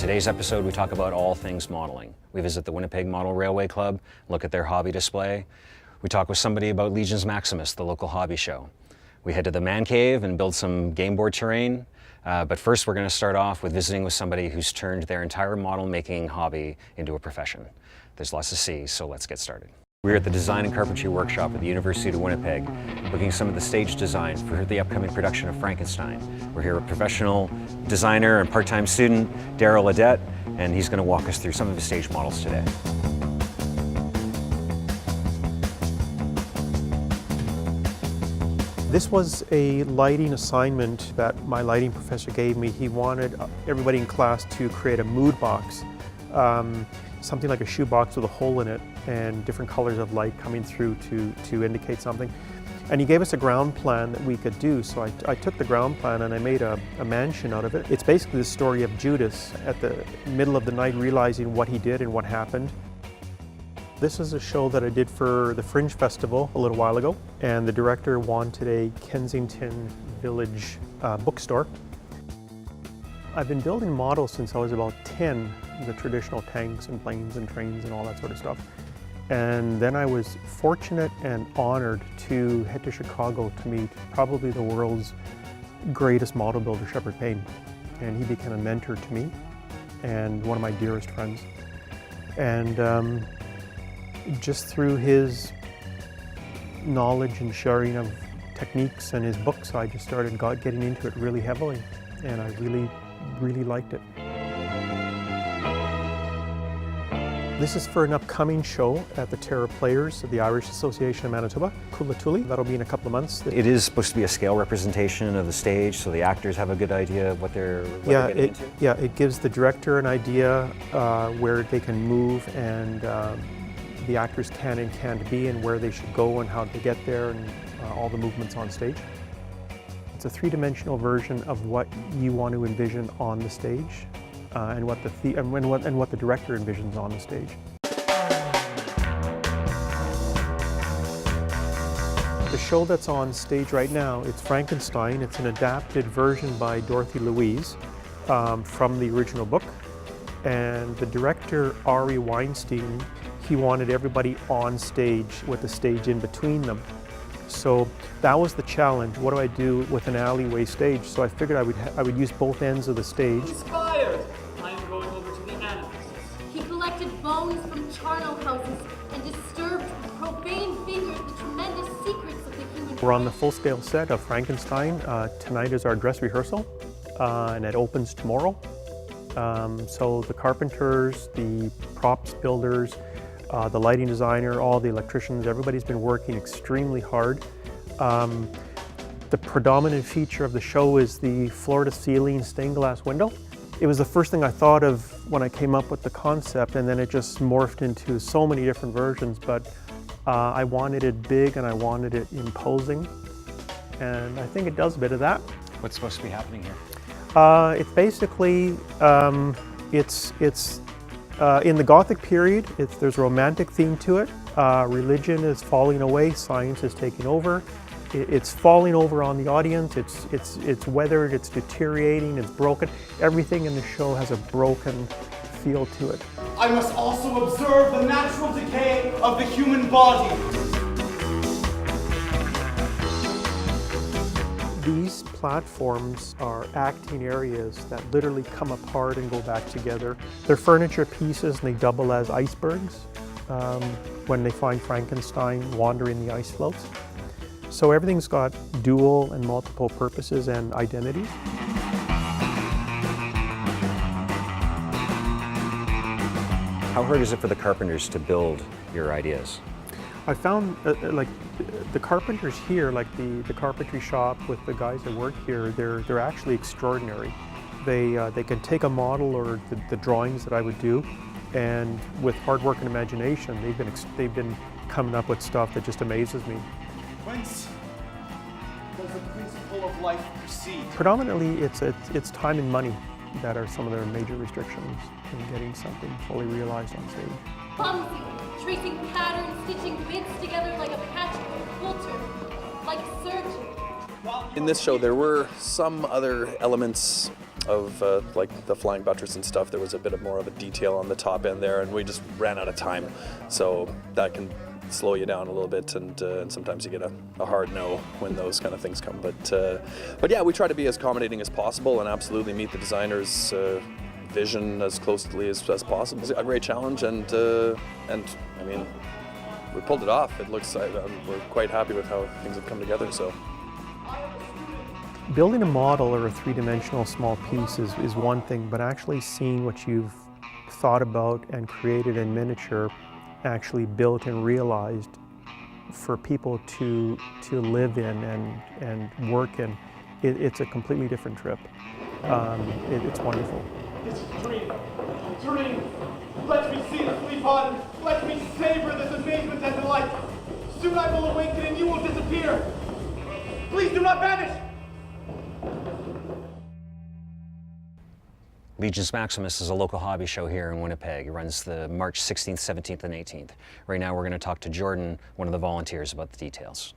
today's episode, we talk about all things modeling. We visit the Winnipeg Model Railway Club, look at their hobby display. We talk with somebody about Legions Maxximus, the local hobby show. We head to the man cave and build some game board terrain. But first, we're going to start off with visiting with somebody who's turned their entire model making hobby into a profession. There's lots to see, so let's get started. We're at the Design and Carpentry Workshop at the University of Winnipeg, looking at some of the stage design for the upcoming production of Frankenstein. We're here with professional designer and part-time student, Daryl Adet, and he's going to walk us through some of his stage models today. This was a lighting assignment that my lighting professor gave me. He wanted everybody in class to create a mood box. Something like a shoebox with a hole in it and different colors of light coming through to indicate something. And he gave us a ground plan that we could do. So I took the ground plan and I made a mansion out of it. It's basically the story of Judas at the middle of the night realizing what he did and what happened. This is a show that I did for the Fringe Festival a little while ago, and the director wanted a Kensington Village bookstore. I've been building models since I was about 10, the traditional tanks and planes and trains and all that sort of stuff. And then I was fortunate and honored to head to Chicago to meet probably the world's greatest model builder, Shepard Payne. And he became a mentor to me and one of my dearest friends. And just through his knowledge and sharing of techniques and his books, I just started getting into it really heavily. And I really liked it. This is for an upcoming show at the Terra Players of the Irish Association of Manitoba, Kulatuli. That'll be in a couple of months. It is supposed to be a scale representation of the stage, so the actors have a good idea of what they're getting into? Yeah, it gives the director an idea where they can move and the actors can and can't be and where they should go and how to get there and all the movements on stage. It's a three-dimensional version of what you want to envision on the stage and what the director envisions on the stage. The show that's on stage right now, it's Frankenstein. It's an adapted version by Dorothy Louise from the original book. And the director, Ari Weinstein, he wanted everybody on stage with the stage in between them. So that was the challenge. What do I do with an alleyway stage? So I figured I would use both ends of the stage. Inspired! I am going over to the Animus. He collected bones from charnel houses and disturbed with profane fingers the tremendous secrets of the human We're on the full-scale set of Frankenstein. Tonight is our dress rehearsal, and it opens tomorrow. So the carpenters, the props builders, the lighting designer, all the electricians, everybody's been working extremely hard. The predominant feature of the show is the floor-to-ceiling stained glass window. It was the first thing I thought of when I came up with the concept, and then it just morphed into so many different versions, but I wanted it big and I wanted it imposing, and I think it does a bit of that. What's supposed to be happening here? It's basically, in the Gothic period, there's a romantic theme to it. Religion is falling away, science is taking over. It's falling over on the audience, it's weathered, it's deteriorating, it's broken. Everything in the show has a broken feel to it. I must also observe the natural decay of the human body. These platforms are acting areas that literally come apart and go back together. They're furniture pieces and they double as icebergs when they find Frankenstein wandering the ice floats. So everything's got dual and multiple purposes and identities. How hard is it for the carpenters to build your ideas? I found like the carpenters here, like the carpentry shop with the guys that work here, they're actually extraordinary. They can take a model or the drawings that I would do, and with hard work and imagination, they've been coming up with stuff that just amazes me. Whence does the principle of life proceed? Predominantly, it's time and money that are some of their major restrictions in getting something fully realized on stage. clumsy, tracing patterns, stitching bits together like a patchwork quilter, like surgery. In this show, there were some other elements like the flying buttress and stuff. There was a bit more of a detail on the top end there, and we just ran out of time. So that can slow you down a little bit, and sometimes you get a hard no when those kind of things come. But yeah, we try to be as accommodating as possible and absolutely meet the designer's vision as closely as possible. It's a great challenge, and I mean, we pulled it off. It looks, we're quite happy with how things have come together. So. Building a model or a three-dimensional small piece is one thing, but actually seeing what you've thought about and created in miniature actually built and realized for people to live in and work in, it's a completely different trip. It's wonderful. This is a dream. A dream. Let me see the sleep on. Let me savor this amazement and delight. Soon I will awaken and you will disappear. Please do not vanish. Legions Maximus is a local hobby show here in Winnipeg. It runs the March 16th, 17th, and 18th. Right now we're going to talk to Jordan, one of the volunteers, about the details.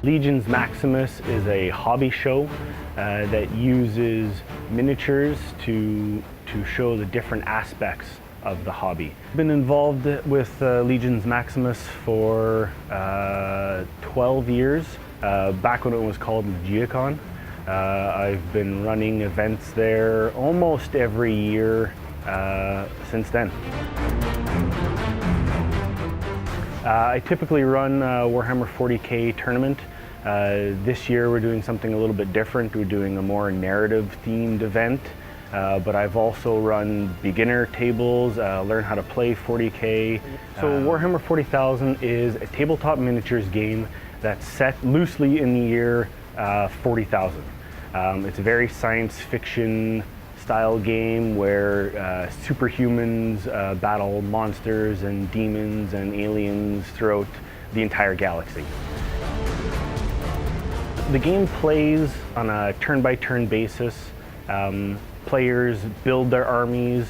Legions Maximus is a hobby show that uses miniatures to show the different aspects of the hobby. I've been involved with Legions Maximus for 12 years. Back when it was called Legiacon. I've been running events there almost every year since then. I typically run a Warhammer 40K tournament. This year we're doing something a little bit different. We're doing a more narrative-themed event, but I've also run beginner tables, learn how to play 40K. So Warhammer 40,000 is a tabletop miniatures game that's set loosely in the year 40,000. It's a very science fiction style game where superhumans battle monsters and demons and aliens throughout the entire galaxy. The game plays on a turn-by-turn basis. Players build their armies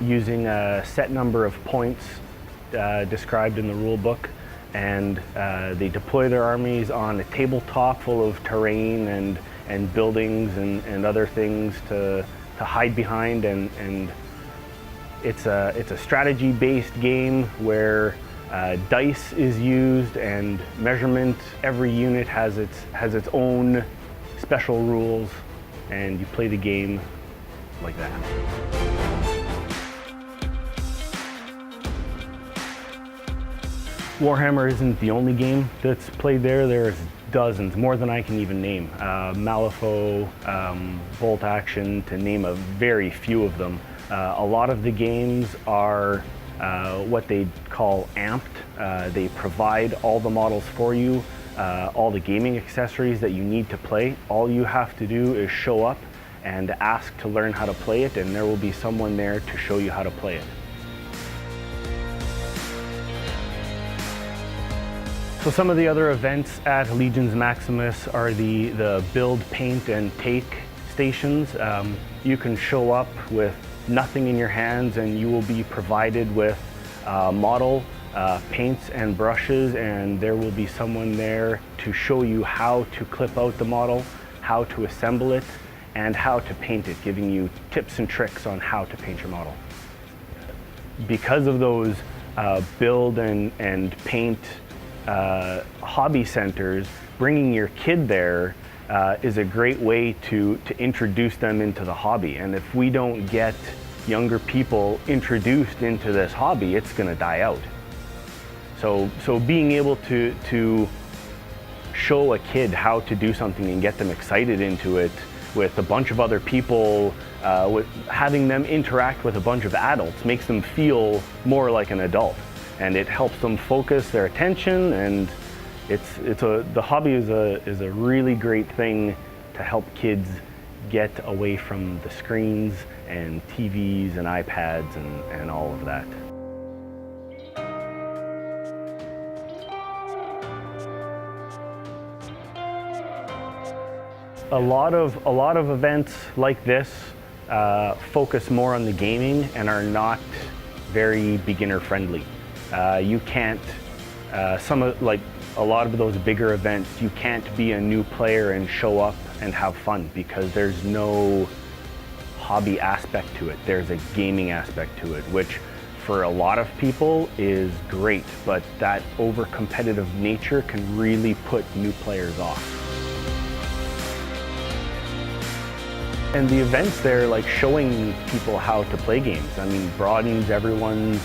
using a set number of points described in the rule book. And they deploy their armies on a tabletop full of terrain and buildings and other things to hide behind, and it's a strategy-based game where dice is used and measurement. Every unit has its own special rules, and you play the game like that. Warhammer isn't the only game that's played there. There's dozens, more than I can even name. Malifaux, Bolt Action, to name a very few of them. A lot of the games are what they call amped. They provide all the models for you, all the gaming accessories that you need to play. All you have to do is show up and ask to learn how to play it, and there will be someone there to show you how to play it. So some of the other events at Legions Maximus are the build, paint, and take stations. You can show up with nothing in your hands and you will be provided with model, paints and brushes, and there will be someone there to show you how to clip out the model, how to assemble it, and how to paint it, giving you tips and tricks on how to paint your model. Because of those build and paint hobby centers, bringing your kid there is a great way to introduce them into the hobby. And if we don't get younger people introduced into this hobby, it's going to die out. So being able to show a kid how to do something and get them excited into it with a bunch of other people, with having them interact with a bunch of adults, makes them feel more like an adult. And it helps them focus their attention, and the hobby is a really great thing to help kids get away from the screens and TVs and iPads and all of that. A lot of events like this focus more on the gaming and are not very beginner friendly. You can't, a lot of those bigger events, you can't be a new player and show up and have fun because there's no hobby aspect to it. There's a gaming aspect to it, which for a lot of people is great, but that over-competitive nature can really put new players off. And the events there, like showing people how to play games, I mean, broadens everyone's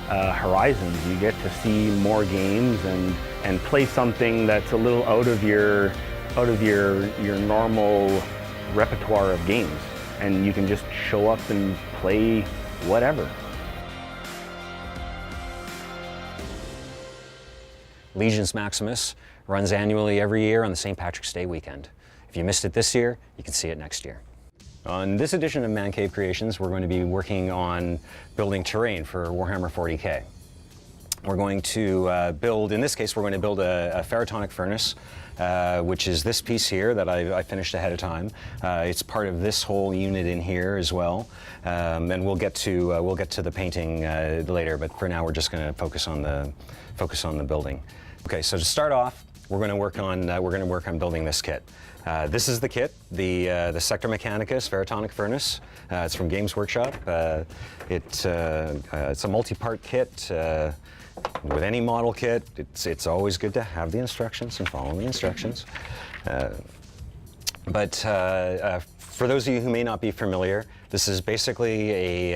horizons. You get to see more games and play something that's a little out of your normal repertoire of games. And you can just show up and play whatever. Legions Maximus runs annually every year on the St. Patrick's Day weekend. If you missed it this year, you can see it next year. On this edition of Man Cave Creations, we're going to be working on building terrain for Warhammer 40K. We're going to build, in this case, we're going to build a Ferrotonic Furnace, which is this piece here that I finished ahead of time. It's part of this whole unit in here as well, and we'll get to the painting later. But for now, we're just going to focus on the building. Okay, so to start off, we're going to work on building this kit. This is the kit, the Sector Mechanicus Ferrotonic Furnace. It's from Games Workshop. It's a multi-part kit. With any model kit, it's always good to have the instructions and follow the instructions. But for those of you who may not be familiar, this is basically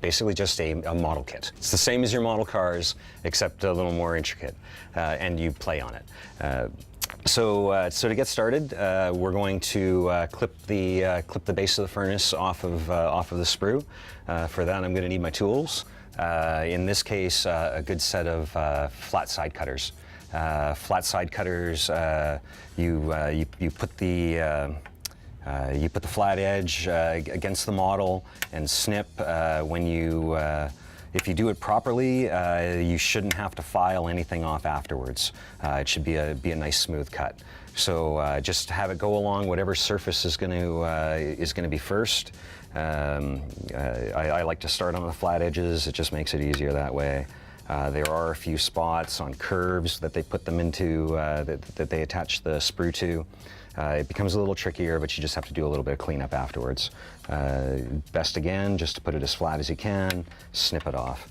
basically just a model kit. It's the same as your model cars, except a little more intricate, and you play on it. So to get started, we're going to clip the base of the furnace off of the sprue. For that, I'm going to need my tools. In this case, a good set of flat side cutters. Flat side cutters, you put the flat edge against the model and snip. If you do it properly, you shouldn't have to file anything off afterwards. It should be a nice smooth cut. So just have it go along whatever surface is going to be first. I like to start on the flat edges. It just makes it easier that way. There are a few spots on curves that they put them into, that they attach the sprue to. It becomes a little trickier, but you just have to do a little bit of cleanup afterwards. Best again, just to put it as flat as you can, snip it off.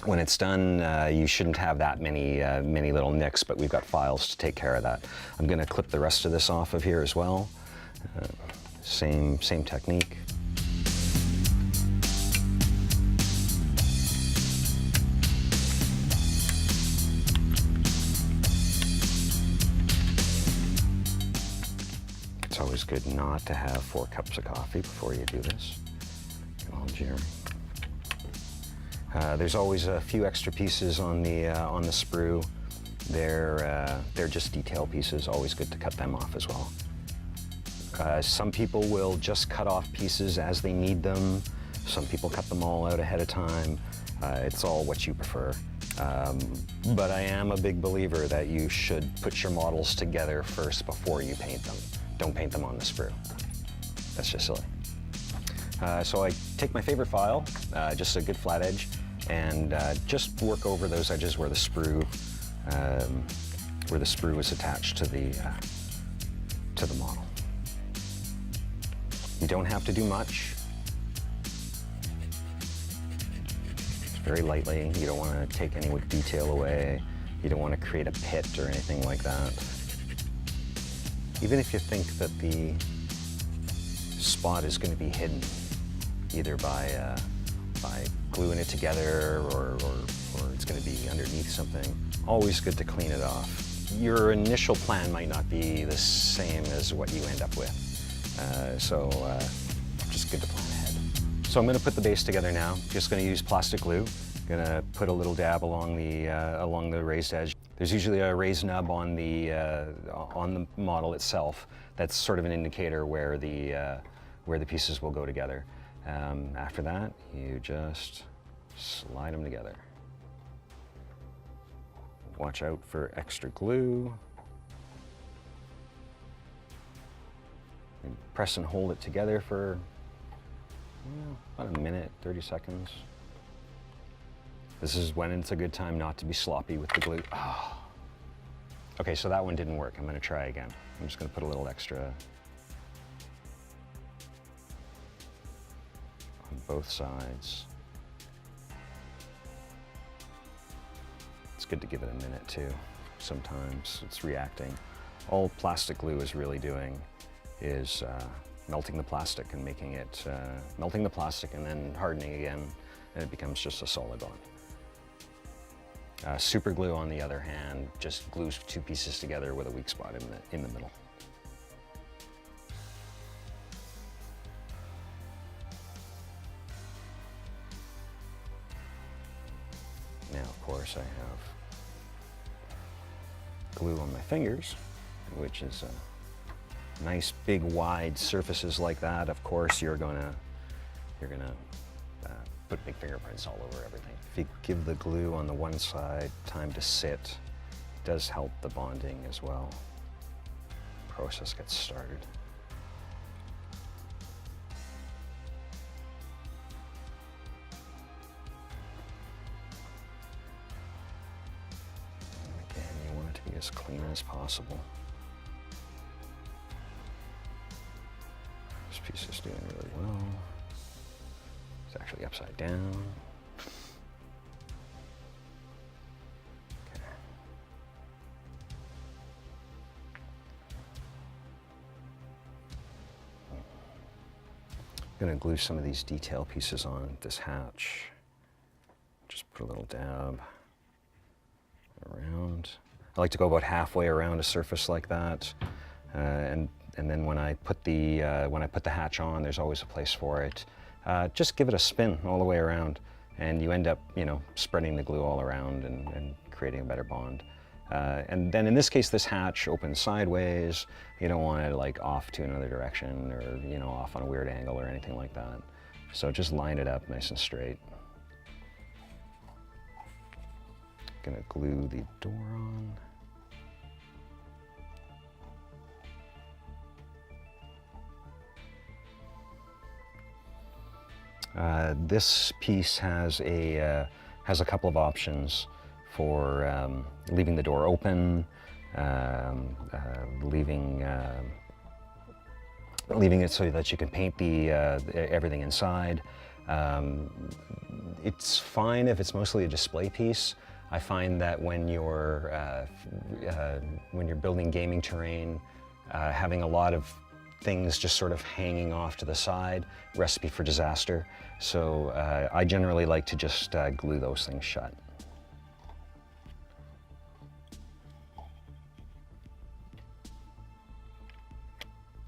When it's done, you shouldn't have that many little nicks, but we've got files to take care of that. I'm going to clip the rest of this off of here as well. Same technique. It's always good not to have 4 cups of coffee before you do this. Get all jittery. There's always a few extra pieces on the sprue. They're just detail pieces. Always good to cut them off as well. Some people will just cut off pieces as they need them. Some people cut them all out ahead of time. It's all what you prefer. But I am a big believer that you should put your models together first before you paint them. Don't paint them on the sprue. That's just silly. So I take my favorite file, just a good flat edge, and just work over those edges where the sprue is attached to the model. You don't have to do much. It's very lightly. You don't want to take any detail away. You don't want to create a pit or anything like that. Even if you think that the spot is going to be hidden, either by gluing it together or it's going to be underneath something, always good to clean it off. Your initial plan might not be the same as what you end up with. So just good to plan ahead. So I'm going to put the base together now. Just going to use plastic glue. Going to put a little dab along the raised edge. There's usually a raised nub on the model itself. That's sort of an indicator where the pieces will go together. After that, you just slide them together. Watch out for extra glue. And press and hold it together for about a minute, 30 seconds. This is when it's a good time not to be sloppy with the glue. Oh. Okay, so that one didn't work. I'm gonna try again. I'm just gonna put a little extra on both sides. It's good to give it a minute too. Sometimes it's reacting. All plastic glue is really doing is melting the plastic and making it, melting the plastic and then hardening again, and it becomes just a solid bond. Super glue, on the other hand, just glues two pieces together with a weak spot in the middle. Now, of course, I have glue on my fingers, which is nice, big, wide surfaces like that. Of course, you're gonna put big fingerprints all over everything. If you give the glue on the one side time to sit, it does help the bonding as well. The process gets started. And again, you want it to be as clean as possible. This piece is doing really well. It's actually upside down. Okay. I'm going to glue some of these detail pieces on this hatch. Just put a little dab around. I like to go about halfway around a surface like that, and then when I put the hatch on, there's always a place for it. Just give it a spin all the way around, and you end up, spreading the glue all around and creating a better bond. And then in this case, this hatch opens sideways. You don't want it like off to another direction or, off on a weird angle or anything like that. So just line it up nice and straight. Gonna glue the door on. This piece has a couple of options for leaving the door open, leaving it so that you can paint everything inside. It's fine if it's mostly a display piece. I find that when you're building gaming terrain, having a lot of things just sort of hanging off to the side, recipe for disaster. So I generally like to just glue those things shut.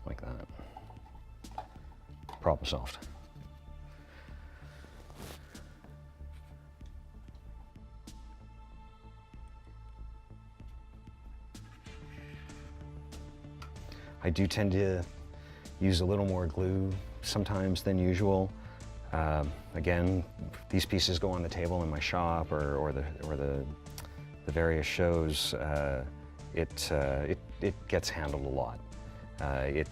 Like that. Problem solved. I do tend to use a little more glue sometimes than usual. Again, these pieces go on the table in my shop or the various shows. It gets handled a lot. It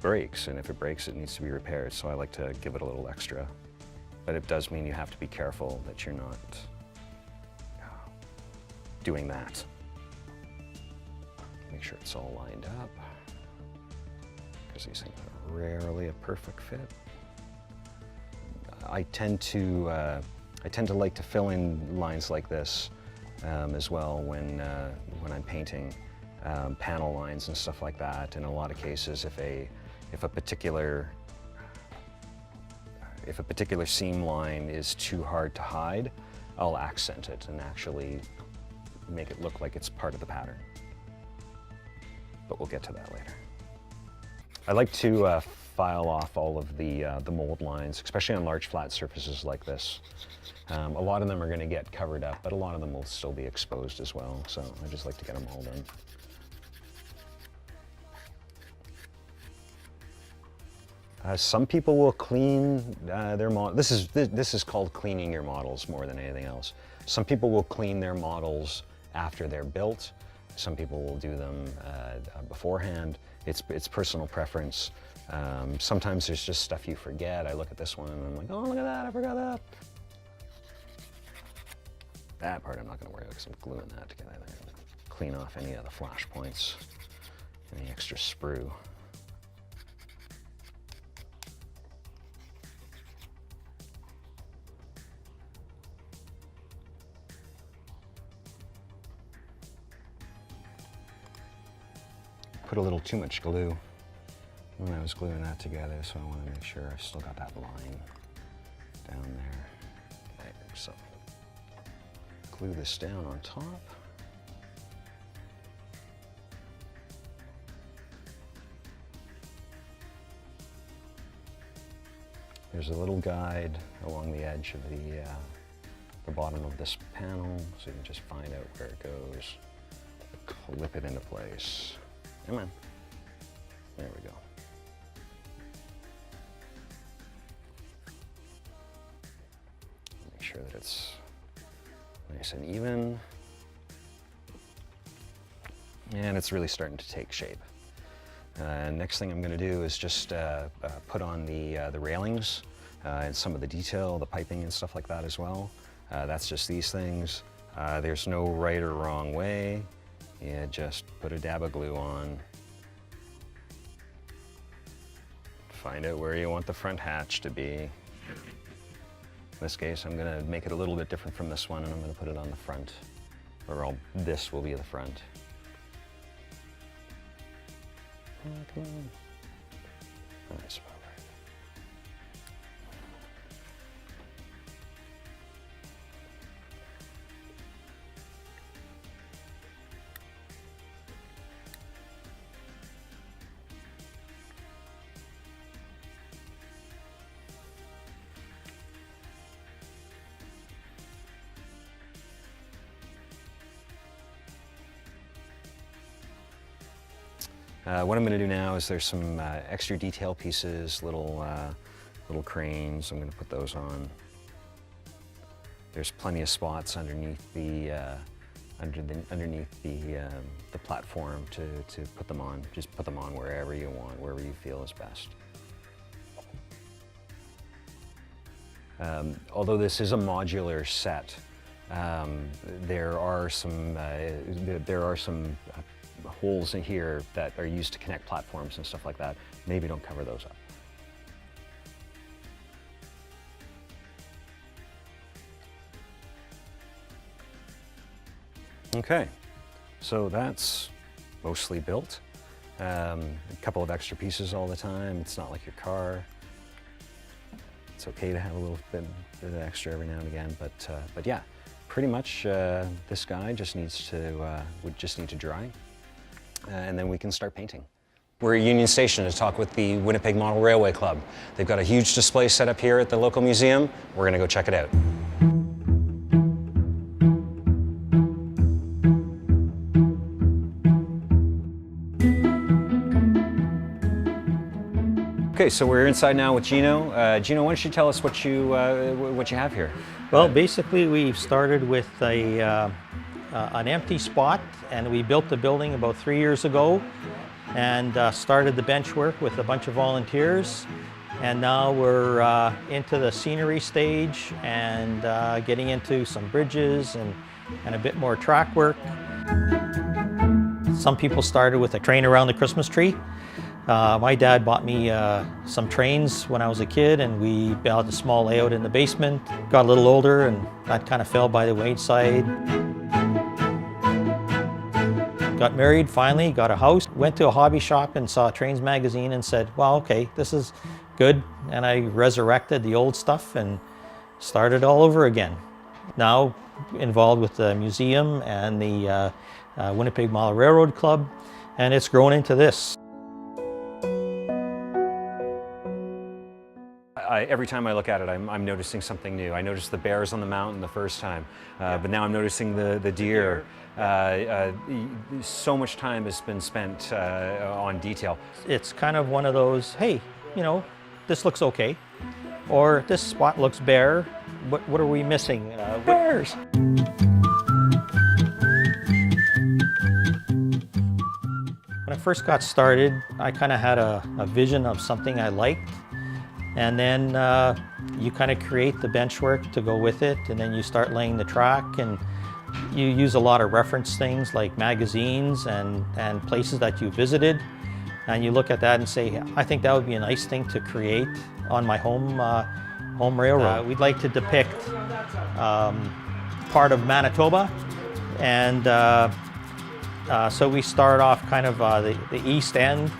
breaks, and if it breaks, it needs to be repaired. So I like to give it a little extra, but it does mean you have to be careful that you're not doing that. Make sure it's all lined up, because these things are rarely a perfect fit. I tend to like to fill in lines like this as well when I'm painting panel lines and stuff like that. In a lot of cases, if a particular seam line is too hard to hide, I'll accent it and actually make it look like it's part of the pattern. But we'll get to that later. I like to file off all of the mold lines, especially on large flat surfaces like this. A lot of them are going to get covered up, but a lot of them will still be exposed as well. So I just like to get them all done. Some people will clean their model. This is called cleaning your models more than anything else. Some people will clean their models after they're built. Some people will do them beforehand. It's personal preference. Sometimes there's just stuff you forget. I look at this one and I'm like, oh, look at that, I forgot that. That part I'm not gonna worry about because I'm gluing that together. Clean off any of the flash points, any extra sprue. Put a little too much glue when I was gluing that together, so I want to make sure I've still got that line down there. There, so glue this down on top. There's a little guide along the edge of the bottom of this panel, so you can just find out where it goes. Clip it into place. Come on. There we go. Make sure that it's nice and even. And it's really starting to take shape. Next thing I'm going to do is just put on the railings and some of the detail, the piping and stuff like that as well. That's just these things. There's no right or wrong way. Yeah, just put a dab of glue on. Find out where you want the front hatch to be. In this case, I'm gonna make it a little bit different from this one, and I'm gonna put it on the front, or this will be the front. Oh, come on. That's about right. What I'm going to do now is there's some extra detail pieces, little cranes. I'm going to put those on. There's plenty of spots underneath the platform to put them on. Just put them on wherever you want, wherever you feel is best. Although this is a modular set, there are some holes in here that are used to connect platforms and stuff like that. Maybe don't cover those up. Okay, so that's mostly built. A couple of extra pieces all the time. It's not like your car. It's okay to have a little bit of extra every now and again, but yeah, pretty much this guy just needs to would just need to dry. And then we can start painting. We're at Union Station to talk with the Winnipeg Model Railway Club. They've got a huge display set up here at the local museum. We're gonna go check it out. Okay, so we're inside now with Gino. Gino, why don't you tell us what you have here? Well, basically we've started with an empty spot, and we built the building about 3 years ago and started the bench work with a bunch of volunteers, and now we're into the scenery stage and getting into some bridges and a bit more track work. Some people started with a train around the Christmas tree. My dad bought me some trains when I was a kid, and we built a small layout in the basement. Got a little older and that kind of fell by the wayside. Got married finally, got a house, went to a hobby shop and saw a Trains magazine and said, well, okay, this is good. And I resurrected the old stuff and started all over again. Now involved with the museum and the Winnipeg Model Railway Club, and it's grown into this. Every time I look at it, I'm noticing something new. I noticed the bears on the mountain the first time, but now I'm noticing the deer. So much time has been spent on detail. It's kind of one of those, hey, you know, this looks okay, or this spot looks bare. What are we missing? When I first got started, I kind of had a vision of something I liked. And then you kind of create the benchwork to go with it, and then you start laying the track, and you use a lot of reference things like magazines and places that you visited. And you look at that and say, I think that would be a nice thing to create on my home railroad. We'd like to depict part of Manitoba, and so we start off kind of the east end,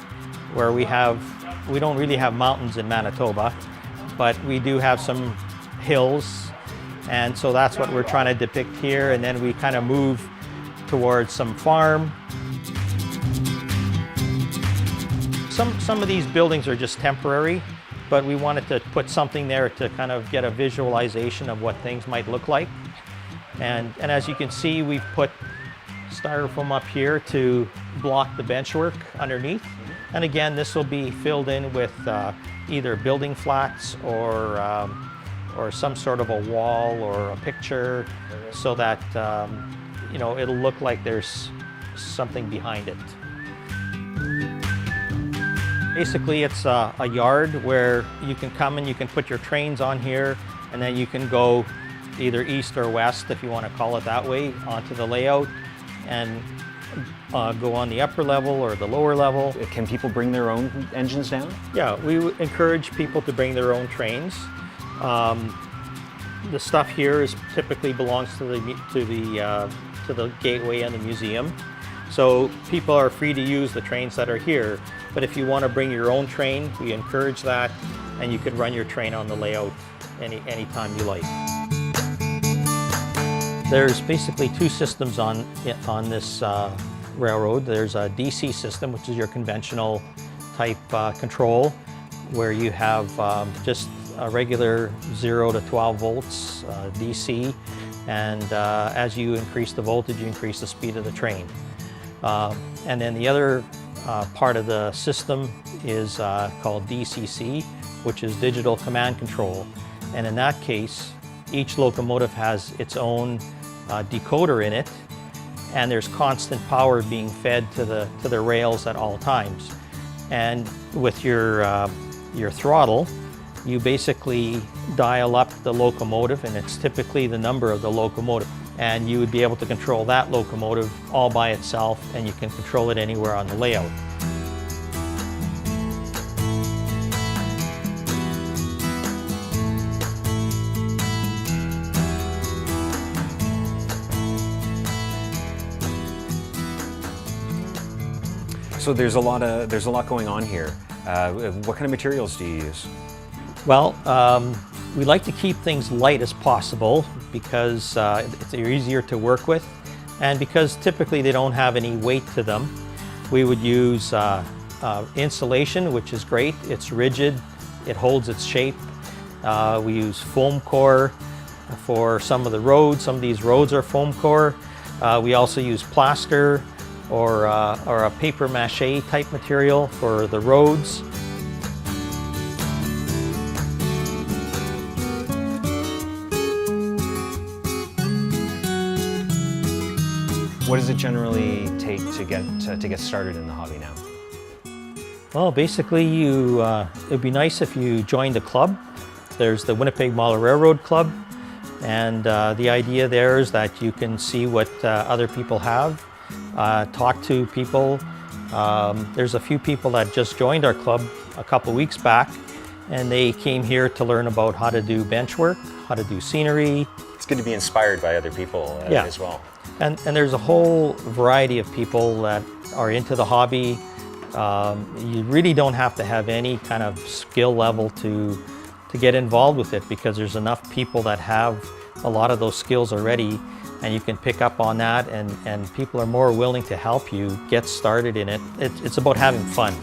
where we don't really have mountains in Manitoba, but we do have some hills, and so that's what we're trying to depict here. And then we kind of move towards some farm. Some of these buildings are just temporary, but we wanted to put something there to kind of get a visualization of what things might look like. And as you can see, we've put styrofoam up here to block the benchwork underneath. And again, this will be filled in with either building flats or some sort of a wall or a picture, so that you know, it'll look like there's something behind it. Basically, it's a yard where you can come and you can put your trains on here, and then you can go either east or west, if you want to call it that way, onto the layout, and go on the upper level or the lower level. Can people bring their own engines down? Yeah, we would encourage people to bring their own trains. The stuff here typically belongs to the gateway and the museum. So people are free to use the trains that are here, but if you want to bring your own train, we encourage that, and you can run your train on the layout anytime you like. There's basically two systems on this railroad. There's a DC system, which is your conventional type control, where you have just a regular 0 to 12 volts DC, and as you increase the voltage, you increase the speed of the train. And then the other part of the system is called DCC, which is digital command control. And in that case, each locomotive has its own decoder in it, and there's constant power being fed to the rails at all times. And with your throttle, you basically dial up the locomotive, and it's typically the number of the locomotive. And you would be able to control that locomotive all by itself, and you can control it anywhere on the layout. So there's a lot going on here. What kind of materials do you use? Well, we like to keep things light as possible because they're easier to work with, and because typically they don't have any weight to them. We would use insulation, which is great. It's rigid, it holds its shape. We use foam core for some of the roads. Some of these roads are foam core. We also use plaster or a paper mache type material for the roads. What does it generally take to get started in the hobby now? Well, basically, it'd be nice if you joined a club. There's the Winnipeg Model Railroad Club, and the idea there is that you can see what other people have, talk to people. There's a few people that just joined our club a couple weeks back, and they came here to learn about how to do bench work, how to do scenery. It's good to be inspired by other people as well. And there's a whole variety of people that are into the hobby. You really don't have to have any kind of skill level to get involved with it, because there's enough people that have a lot of those skills already, and you can pick up on that, and people are more willing to help you get started in it. It's about having fun.